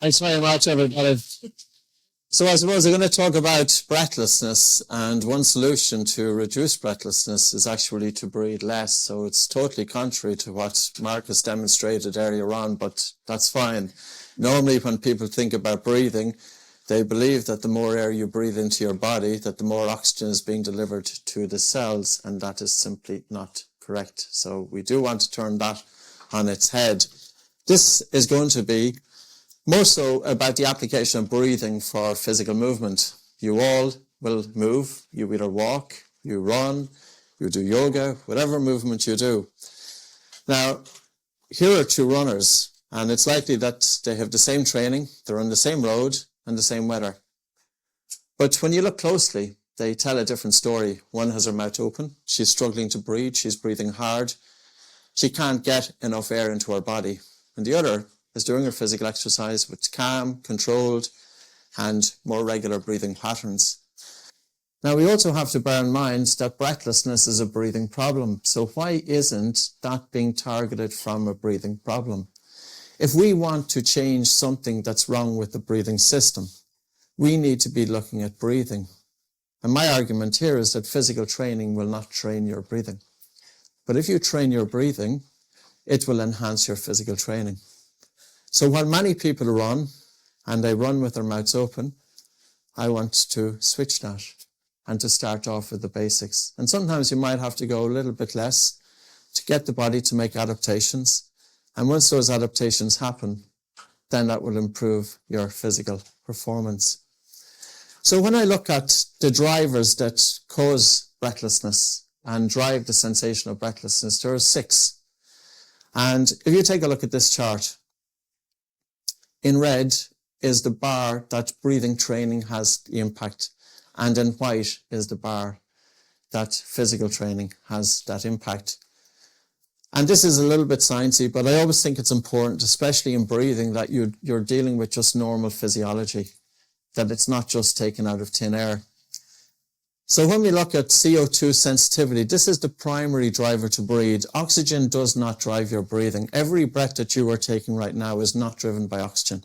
Thanks very much, everybody. So I suppose I'm going to talk about breathlessness, and one solution to reduce breathlessness is actually to breathe less. So it's totally contrary to what Marcus demonstrated earlier on, but that's fine. Normally when people think about breathing, they believe that the more air you breathe into your body, that the more oxygen is being delivered to the cells, and that is simply not correct. So we do want to turn that on its head. This is going to be more so about the application of breathing for physical movement. You all will move. You either walk, you run, you do yoga, whatever movement you do. Now, here are two runners, and it's likely that they have the same training, they're on the same road and the same weather. But when you look closely, they tell a different story. One has her mouth open, she's struggling to breathe, she's breathing hard, she can't get enough air into her body. And the other is doing her physical exercise with calm, controlled, and more regular breathing patterns. Now, we also have to bear in mind that breathlessness is a breathing problem. So why isn't that being targeted from a breathing problem? If we want to change something that's wrong with the breathing system, we need to be looking at breathing. And my argument here is that physical training will not train your breathing. But if you train your breathing, it will enhance your physical training. So while many people run, and they run with their mouths open, I want to switch that and to start off with the basics. And sometimes you might have to go a little bit less to get the body to make adaptations. And once those adaptations happen, then that will improve your physical performance. So when I look at the drivers that cause breathlessness and drive the sensation of breathlessness, there are 6. And if you take a look at this chart, in red is the bar that breathing training has the impact, and in white is the bar that physical training has that impact. And this is a little bit sciencey, but I always think it's important, especially in breathing, that you're dealing with just normal physiology, that it's not just taken out of thin air. So when we look at CO2 sensitivity, this is the primary driver to breathe. Oxygen does not drive your breathing. Every breath that you are taking right now is not driven by oxygen.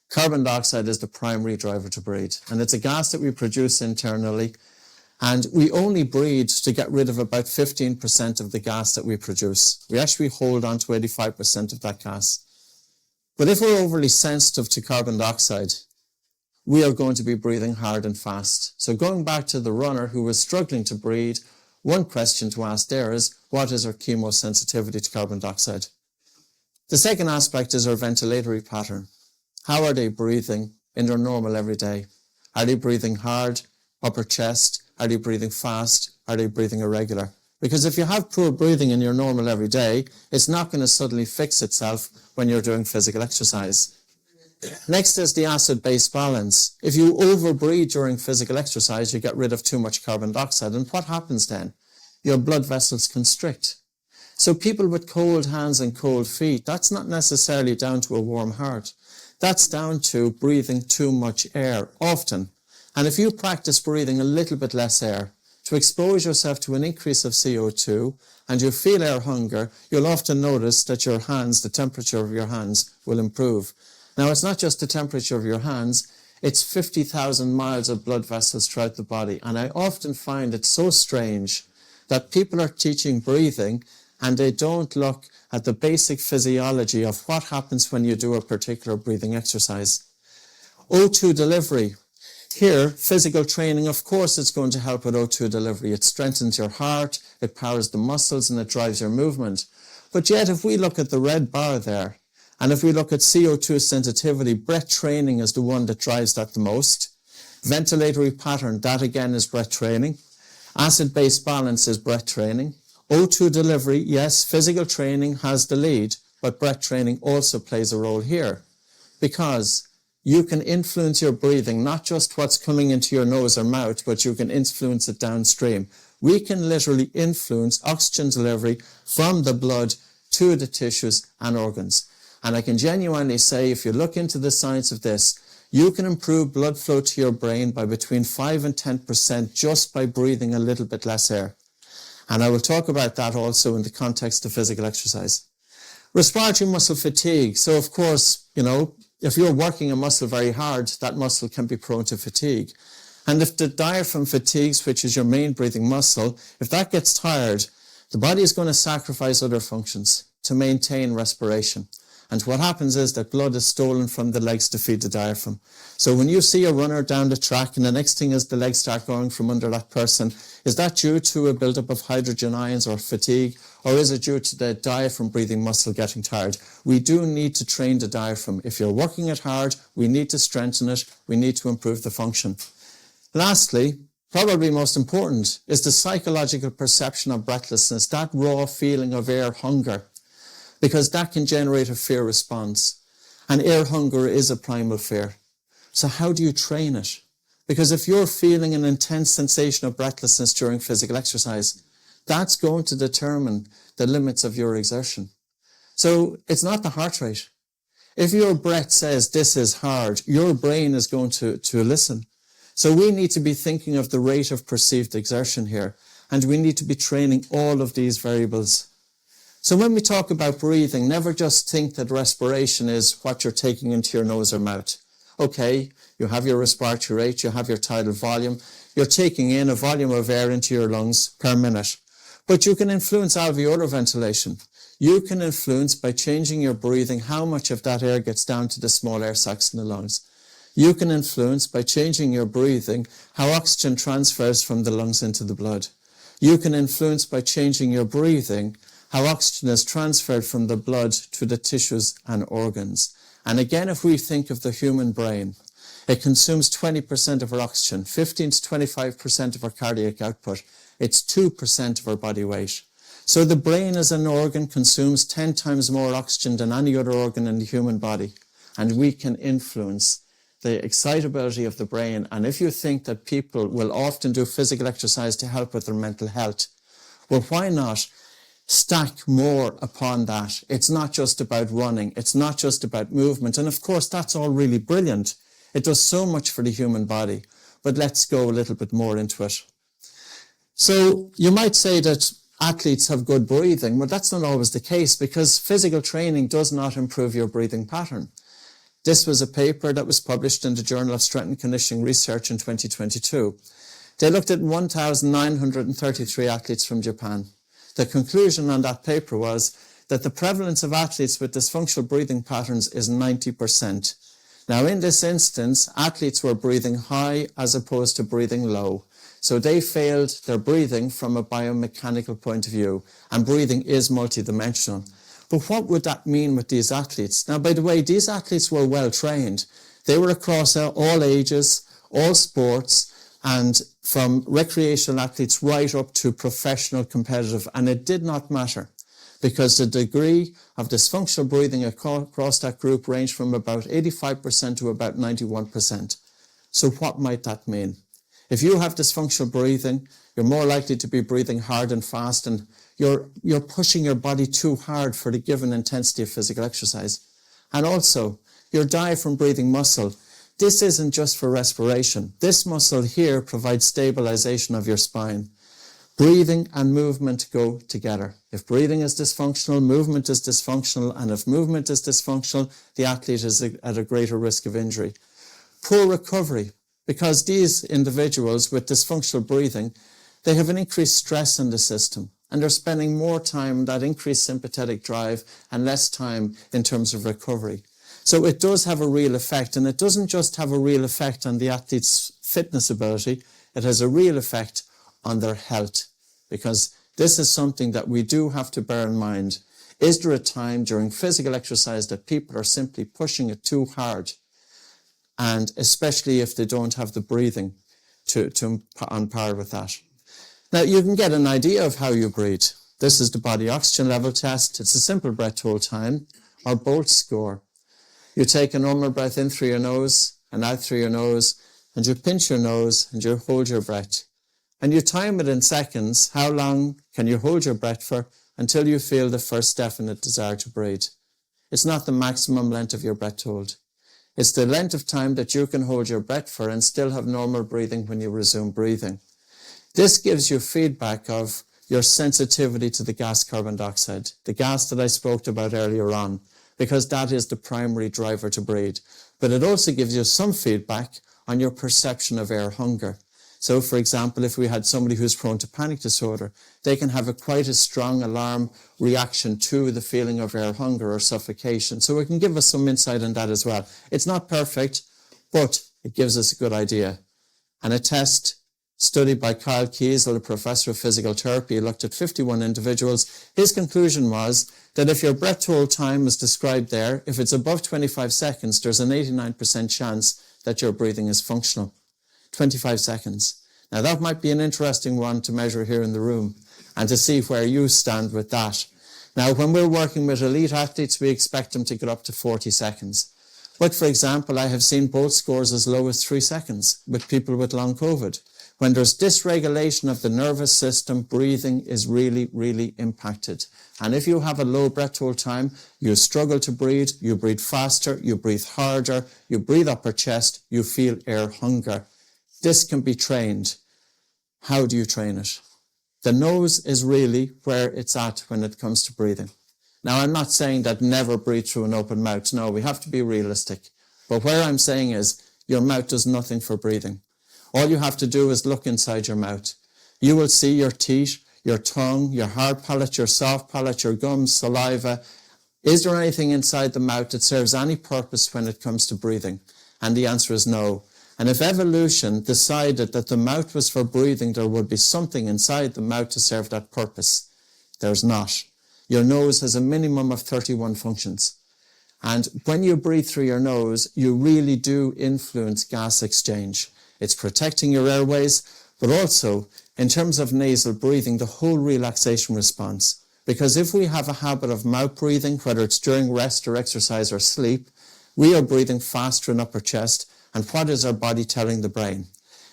Carbon dioxide is the primary driver to breathe. And it's a gas that we produce internally. And we only breathe to get rid of about 15% of the gas that we produce. We actually hold on to 85% of that gas. But if we're overly sensitive to carbon dioxide, we are going to be breathing hard and fast. So going back to the runner who was struggling to breathe, one question to ask there is, what is our chemosensitivity to carbon dioxide? The second aspect is our ventilatory pattern. How are they breathing in their normal everyday? Are they breathing hard, upper chest? Are they breathing fast? Are they breathing irregular? Because if you have poor breathing in your normal everyday, it's not going to suddenly fix itself when you're doing physical exercise. Next is the acid-base balance. If you overbreathe during physical exercise, you get rid of too much carbon dioxide. And what happens then? Your blood vessels constrict. So people with cold hands and cold feet, that's not necessarily down to a warm heart. That's down to breathing too much air often. And if you practice breathing a little bit less air, to expose yourself to an increase of CO2, and you feel air hunger, you'll often notice that your hands, the temperature of your hands, will improve. Now, it's not just the temperature of your hands, it's 50,000 miles of blood vessels throughout the body. And I often find it so strange that people are teaching breathing and they don't look at the basic physiology of what happens when you do a particular breathing exercise. O2 delivery. Here, physical training, of course, it's going to help with O2 delivery. It strengthens your heart, it powers the muscles, and it drives your movement. But yet, if we look at the red bar there, and if we look at CO2 sensitivity, breath training is the one that drives that the most. Ventilatory pattern, that again is breath training. Acid-base balance is breath training. O2 delivery, yes, physical training has the lead, but breath training also plays a role here. Because you can influence your breathing, not just what's coming into your nose or mouth, but you can influence it downstream. We can literally influence oxygen delivery from the blood to the tissues and organs. And I can genuinely say, if you look into the science of this, you can improve blood flow to your brain by between 5 and 10% just by breathing a little bit less air. And I will talk about that also in the context of physical exercise. Respiratory muscle fatigue. So, of course, if you're working a muscle very hard, that muscle can be prone to fatigue. And if the diaphragm fatigues, which is your main breathing muscle, if that gets tired, the body is going to sacrifice other functions to maintain respiration. And what happens is that blood is stolen from the legs to feed the diaphragm. So when you see a runner down the track and the next thing is the legs start going from under that person, is that due to a buildup of hydrogen ions or fatigue, or is it due to the diaphragm breathing muscle getting tired? We do need to train the diaphragm. If you're working it hard, we need to strengthen it. We need to improve the function. Lastly, probably most important, is the psychological perception of breathlessness, that raw feeling of air hunger, because that can generate a fear response. And air hunger is a primal fear. So how do you train it? Because if you're feeling an intense sensation of breathlessness during physical exercise, that's going to determine the limits of your exertion. So it's not the heart rate. If your breath says this is hard, your brain is going to listen. So we need to be thinking of the rate of perceived exertion here, and we need to be training all of these variables. So when we talk about breathing, never just think that respiration is what you're taking into your nose or mouth. Okay, you have your respiratory rate, you have your tidal volume, you're taking in a volume of air into your lungs per minute. But you can influence alveolar ventilation. You can influence, by changing your breathing, how much of that air gets down to the small air sacs in the lungs. You can influence, by changing your breathing, how oxygen transfers from the lungs into the blood. You can influence, by changing your breathing, how oxygen is transferred from the blood to the tissues and organs. And again, if we think of the human brain, it consumes 20% of our oxygen, 15 to 25% of our cardiac output. It's 2% of our body weight. So the brain as an organ consumes 10 times more oxygen than any other organ in the human body. And we can influence the excitability of the brain. And if you think that people will often do physical exercise to help with their mental health, well, why not stack more upon that? It's not just about running. It's not just about movement. And of course, that's all really brilliant. It does so much for the human body. But let's go a little bit more into it. So you might say that athletes have good breathing. Well, that's not always the case, because physical training does not improve your breathing pattern. This was a paper that was published in the Journal of Strength and Conditioning Research in 2022. They looked at 1,933 athletes from Japan. The conclusion on that paper was that the prevalence of athletes with dysfunctional breathing patterns is 90%. Now, in this instance, athletes were breathing high as opposed to breathing low. So they failed their breathing from a biomechanical point of view, and breathing is multidimensional. But what would that mean with these athletes? Now, by the way, these athletes were well trained. They were across all ages, all sports, and from recreational athletes right up to professional competitive. And it did not matter, because the degree of dysfunctional breathing across that group ranged from about 85% to about 91%. So what might that mean? If you have dysfunctional breathing, you're more likely to be breathing hard and fast, and you're pushing your body too hard for the given intensity of physical exercise. And also, your diaphragm breathing muscle, this isn't just for respiration. This muscle here provides stabilization of your spine. Breathing and movement go together. If breathing is dysfunctional, movement is dysfunctional, and if movement is dysfunctional, the athlete is at a greater risk of injury. Poor recovery, because these individuals with dysfunctional breathing, they have an increased stress in the system, and they're spending more time, that increased sympathetic drive, and less time in terms of recovery. So it does have a real effect, and it doesn't just have a real effect on the athlete's fitness ability, it has a real effect on their health, because this is something that we do have to bear in mind. Is there a time during physical exercise that people are simply pushing it too hard? And especially if they don't have the breathing on par with that. Now, you can get an idea of how you breathe. This is the body oxygen level test. It's a simple breath hold time, or Bolt score. You take a normal breath in through your nose and out through your nose, and you pinch your nose and you hold your breath. And you time it in seconds. How long can you hold your breath for until you feel the first definite desire to breathe? It's not the maximum length of your breath hold. It's the length of time that you can hold your breath for and still have normal breathing when you resume breathing. This gives you feedback of your sensitivity to the gas carbon dioxide, the gas that I spoke about earlier on, because that is the primary driver to breathe. But it also gives you some feedback on your perception of air hunger. So, for example, if we had somebody who's prone to panic disorder, they can have quite a strong alarm reaction to the feeling of air hunger or suffocation. So it can give us some insight on that as well. It's not perfect, but it gives us a good idea. And a test studied by Kyle Kiesel, a professor of physical therapy, looked at 51 individuals. His conclusion was that if your breath hold time is described there, if it's above 25 seconds, there's an 89% chance that your breathing is functional. 25 seconds. Now that might be an interesting one to measure here in the room and to see where you stand with that. Now when we're working with elite athletes, we expect them to get up to 40 seconds. But for example, I have seen both scores as low as 3 seconds with people with long COVID. When there's dysregulation of the nervous system, breathing is really, really impacted. And if you have a low breath hold time, you struggle to breathe, you breathe faster, you breathe harder, you breathe upper chest, you feel air hunger. This can be trained. How do you train it? The nose is really where it's at when it comes to breathing. Now, I'm not saying that never breathe through an open mouth. No, we have to be realistic. But where I'm saying is your mouth does nothing for breathing. All you have to do is look inside your mouth. You will see your teeth, your tongue, your hard palate, your soft palate, your gums, saliva. Is there anything inside the mouth that serves any purpose when it comes to breathing? And the answer is no. And if evolution decided that the mouth was for breathing, there would be something inside the mouth to serve that purpose. There's not. Your nose has a minimum of 31 functions. And when you breathe through your nose, you really do influence gas exchange. It's protecting your airways, but also, in terms of nasal breathing, the whole relaxation response. Because if we have a habit of mouth breathing, whether it's during rest or exercise or sleep, we are breathing faster in upper chest. And what is our body telling the brain?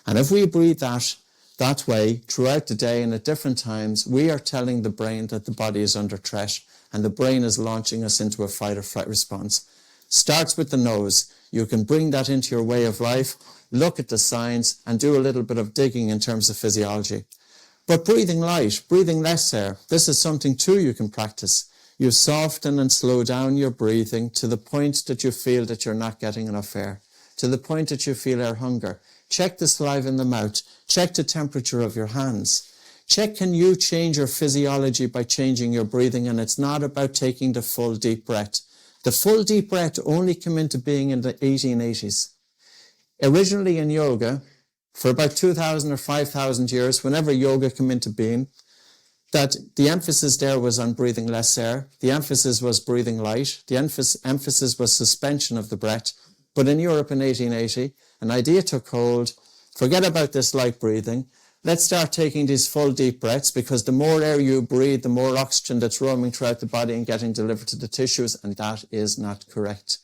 And if we breathe that way throughout the day and at different times, we are telling the brain that the body is under threat and the brain is launching us into a fight or flight response. Starts with the nose. You can bring that into your way of life, look at the signs and do a little bit of digging in terms of physiology. But breathing light, breathing less air, this is something too you can practice. You soften and slow down your breathing to the point that you feel that you're not getting enough air. To the point that you feel air hunger. Check the saliva in the mouth. Check the temperature of your hands. Check, can you change your physiology by changing your breathing? And it's not about taking the full deep breath. The full deep breath only came into being in the 1880s. Originally in yoga, for about 2,000 or 5,000 years, whenever yoga came into being, that the emphasis there was on breathing less air. The emphasis was breathing light. The emphasis was suspension of the breath. But in Europe in 1880, an idea took hold. Forget about this light breathing. Let's start taking these full deep breaths, because the more air you breathe, the more oxygen that's roaming throughout the body and getting delivered to the tissues, and that is not correct.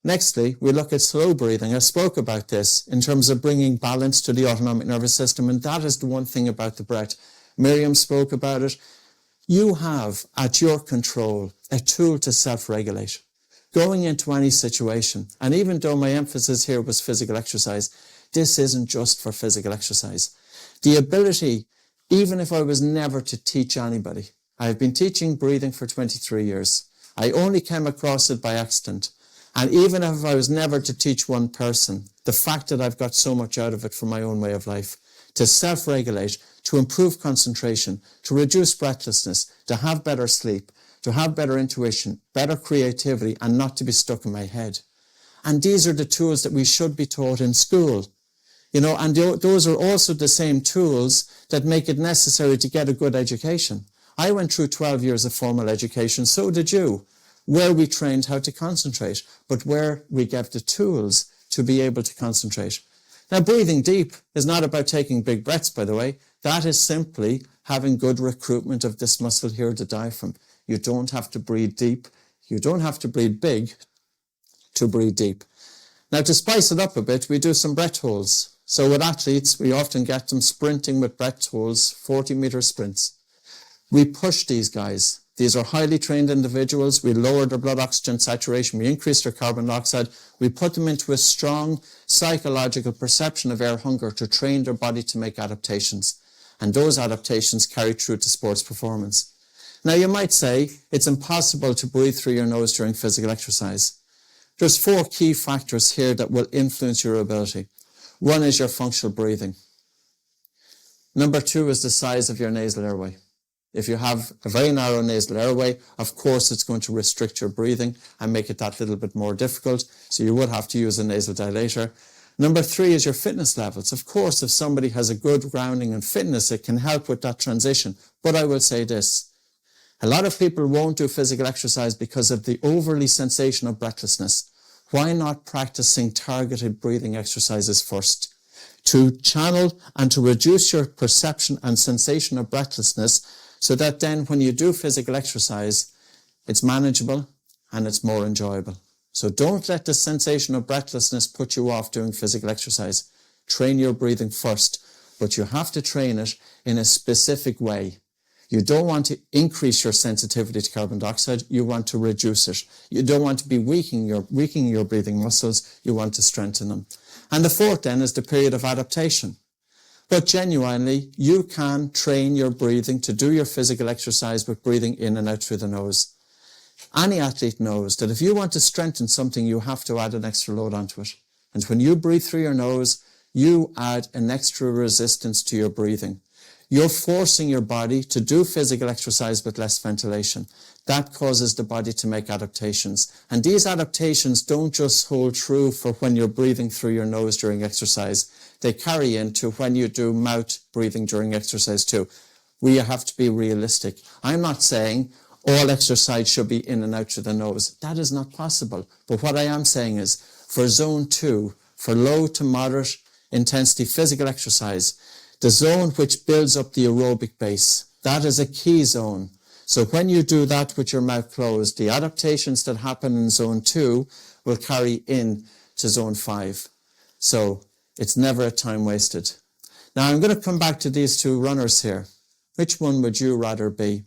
Nextly, we look at slow breathing. I spoke about this in terms of bringing balance to the autonomic nervous system, and that is the one thing about the breath. Miriam spoke about it. You have at your control a tool to self-regulate. Going into any situation, and even though my emphasis here was physical exercise, this isn't just for physical exercise. The ability, even if I was never to teach anybody, I've been teaching breathing for 23 years. I only came across it by accident. And even if I was never to teach one person, the fact that I've got so much out of it for my own way of life, to self-regulate, to improve concentration, to reduce breathlessness, to have better sleep, to have better intuition, better creativity, and not to be stuck in my head. And these are the tools that we should be taught in school. You know, and those are also the same tools that make it necessary to get a good education. I went through 12 years of formal education, so did you, where we trained how to concentrate, but where we get the tools to be able to concentrate. Now, breathing deep is not about taking big breaths, by the way. That is simply having good recruitment of this muscle here, the diaphragm. You don't have to breathe deep. You don't have to breathe big to breathe deep. Now, to spice it up a bit, we do some breath holds. So with athletes, we often get them sprinting with breath holds, 40-meter sprints. We push these guys. These are highly trained individuals. We lower their blood oxygen saturation. We increase their carbon dioxide. We put them into a strong psychological perception of air hunger to train their body to make adaptations. And those adaptations carry through to sports performance. Now you might say it's impossible to breathe through your nose during physical exercise. There's 4 key factors here that will influence your ability. 1 is your functional breathing. Number 2 is the size of your nasal airway. If you have a very narrow nasal airway, of course it's going to restrict your breathing and make it that little bit more difficult, so you would have to use a nasal dilator. Number 3 is your fitness levels. Of course, if somebody has a good grounding in fitness, it can help with that transition. But I will say this, a lot of people won't do physical exercise because of the overly sensation of breathlessness. Why not practicing targeted breathing exercises first? To channel and to reduce your perception and sensation of breathlessness, so that then when you do physical exercise, it's manageable and it's more enjoyable. So don't let the sensation of breathlessness put you off doing physical exercise. Train your breathing first, but you have to train it in a specific way. You don't want to increase your sensitivity to carbon dioxide, you want to reduce it. You don't want to be weakening your breathing muscles, you want to strengthen them. And the 4th then is the period of adaptation. But genuinely, you can train your breathing to do your physical exercise with breathing in and out through the nose. Any athlete knows that if you want to strengthen something, you have to add an extra load onto it. And when you breathe through your nose, you add an extra resistance to your breathing. You're forcing your body to do physical exercise with less ventilation. That causes the body to make adaptations. And these adaptations don't just hold true for when you're breathing through your nose during exercise. They carry into when you do mouth breathing during exercise too. We have to be realistic. I'm not saying all exercise should be in and out through the nose. That is not possible. But what I am saying is, for zone 2, for low to moderate intensity physical exercise, the zone which builds up the aerobic base, that is a key zone. So when you do that with your mouth closed, the adaptations that happen in zone 2 will carry in to zone 5. So it's never a time wasted. Now I'm going to come back to these 2 runners here. Which one would you rather be?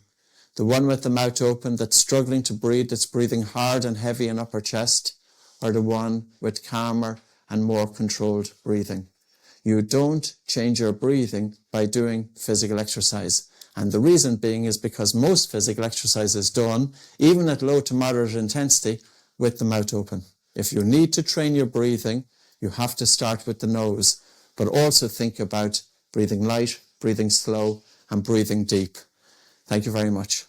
The one with the mouth open that's struggling to breathe, that's breathing hard and heavy in upper chest, or the one with calmer and more controlled breathing? You don't change your breathing by doing physical exercise. And the reason being is because most physical exercise is done, even at low to moderate intensity, with the mouth open. If you need to train your breathing, you have to start with the nose, but also think about breathing light, breathing slow, and breathing deep. Thank you very much.